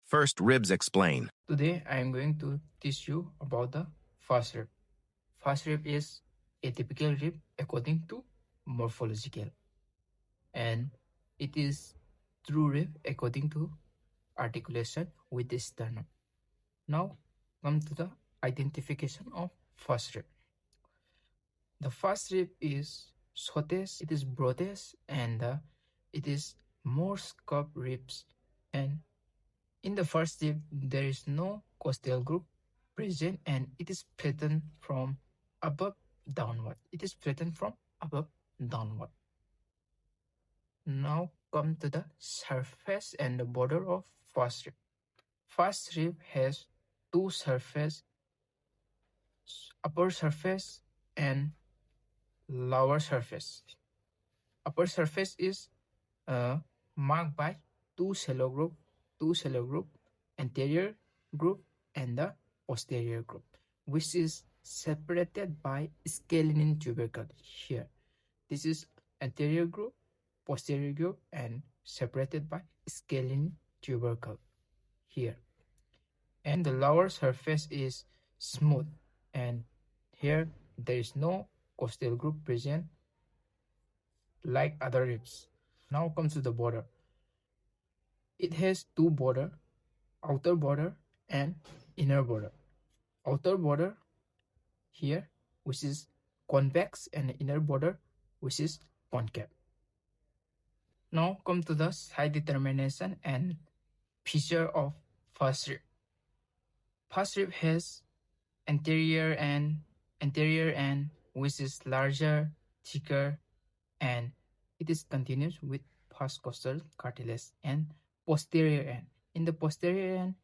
First, ribs explain. Today I am going to teach you about the first rib. First rib is a typical rib according to morphological, and it is true rib according to articulation with the sternum. Now come to the identification of first rib. The first rib is shortest, it is broadest, and it is more curved ribs. And in the first rib, there is no costal group present, and it is flattened from above downward. It is flattened from above downward. Now come to the surface and the border of first rib. First rib has two surfaces, upper surface and lower surface. Upper surface is marked by two shallow group, anterior group and the posterior group, which is separated by scalene tubercle here. This is anterior group, posterior group, and separated by scalene tubercle here. And the lower surface is smooth, and here there is no costal group present like other ribs. Now comes to the border. It has two border, outer border and inner border. Outer border here, which is convex, and inner border, which is concave. Now come to the side determination and feature of first rib. First rib has anterior end, which is larger, thicker, and it is continuous with first costal cartilage, and posterior end. In the posterior end,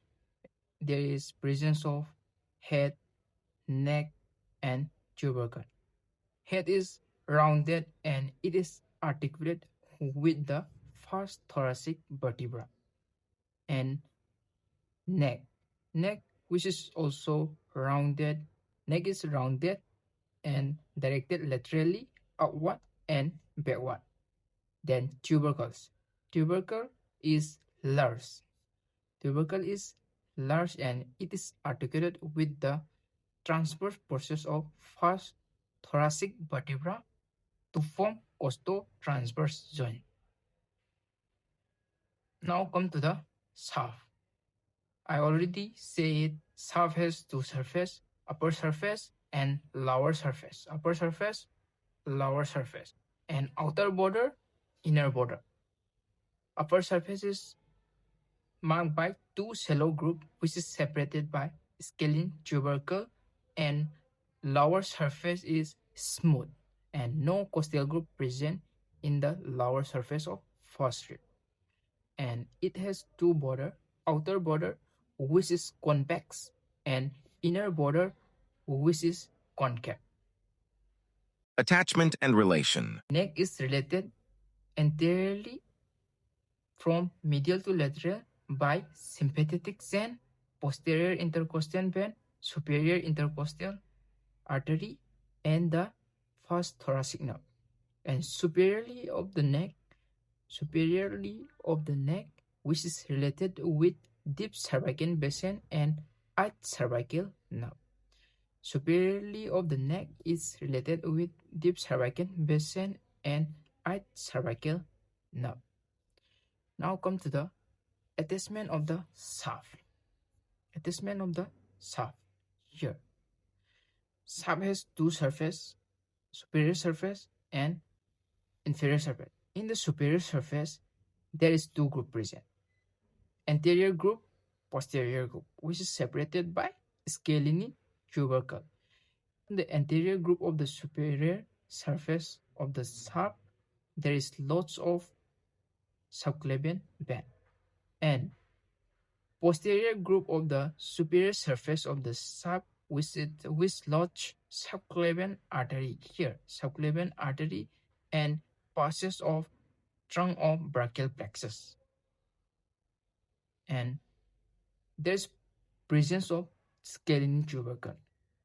there is presence of head, neck, and tubercle. Head is rounded and it is articulated with the first thoracic vertebra. And neck, which is also rounded. Neck is rounded and directed laterally outward and backward. Then tubercles. Tubercle is large. And it is articulated with the transverse process of first thoracic vertebra to form costo-transverse joint. Now come to the SOaF. I already said SOaF has two surfaces, upper surface and lower surface. Upper surface, lower surface, and outer border, inner border. Upper surface is marked by two shallow group, which is separated by scalene tubercle, and lower surface is smooth and no costal group present in the lower surface of first rib. And it has two border, outer border, which is convex, and inner border, which is concave. Attachment and relation. Neck is related anteriorly from medial to lateral by sympathetic chain, posterior intercostal vein, superior intercostal artery, and the first thoracic nerve. And superiorly of the neck, which is related with deep cervical basin and right cervical nerve. Superiorly of the neck is related with deep cervical basin and right cervical nerve. Now come to the attachment of the SOaF. Here. SOaF has two surfaces, superior surface and inferior surface. In the superior surface, there is two groups present. Anterior group, posterior group, which is separated by scalene tubercle. In the anterior group of the superior surface of the SOaF, there is lots of subclavian vein. And posterior group of the superior surface of the SOaF with large subclavian artery here, subclavian artery, and passes of trunk of brachial plexus. And there's presence of scalene tubercle.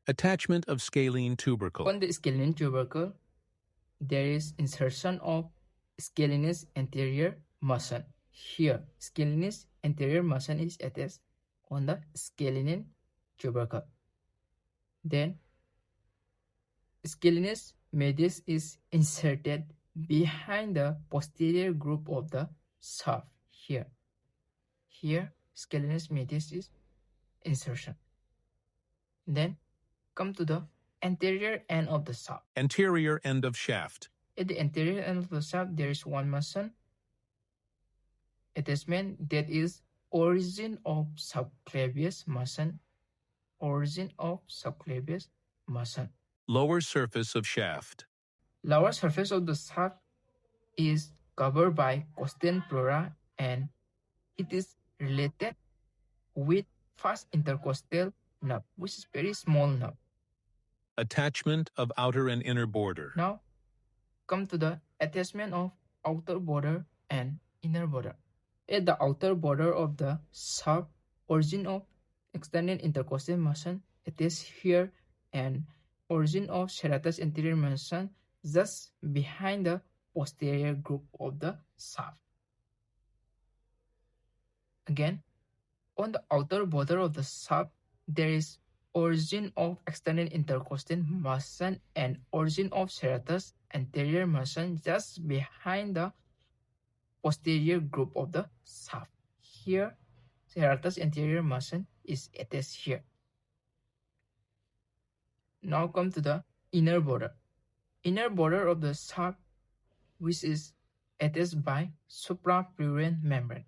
Attachment of scalene tubercle. On the scalene tubercle, there is insertion of scalenus anterior muscle. Here, scalenus anterior muscle is attached on the scalene tubercle. Then scalenus medius is inserted behind the posterior group of the SOaF here. Here scalenus medius is insertion. Then come to the anterior end of the SOaF. Anterior end of shaft. At the anterior end of the SOaF, there is one muscle attachment that is origin of subclavius muscle. Origin of subclavius muscle. Lower surface of shaft. Lower surface of the SOaF is covered by costal pleura and it is related with first intercostal nerve, which is very small nerve. Attachment of outer and inner border. Now come to the attachment of outer border and inner border. At the outer border of the SOaF, origin of extended intercostal muscle attached here and origin of serratus anterior muscle just behind the posterior group of the SOaF. Again, on the outer border of the SOaF, there is origin of extended intercostal muscle and origin of serratus anterior muscle just behind the posterior group of the SOaF. Here, serratus anterior muscle is attached here. Now come to the inner border. Inner border of the SOaF, which is attached by suprapleural membrane.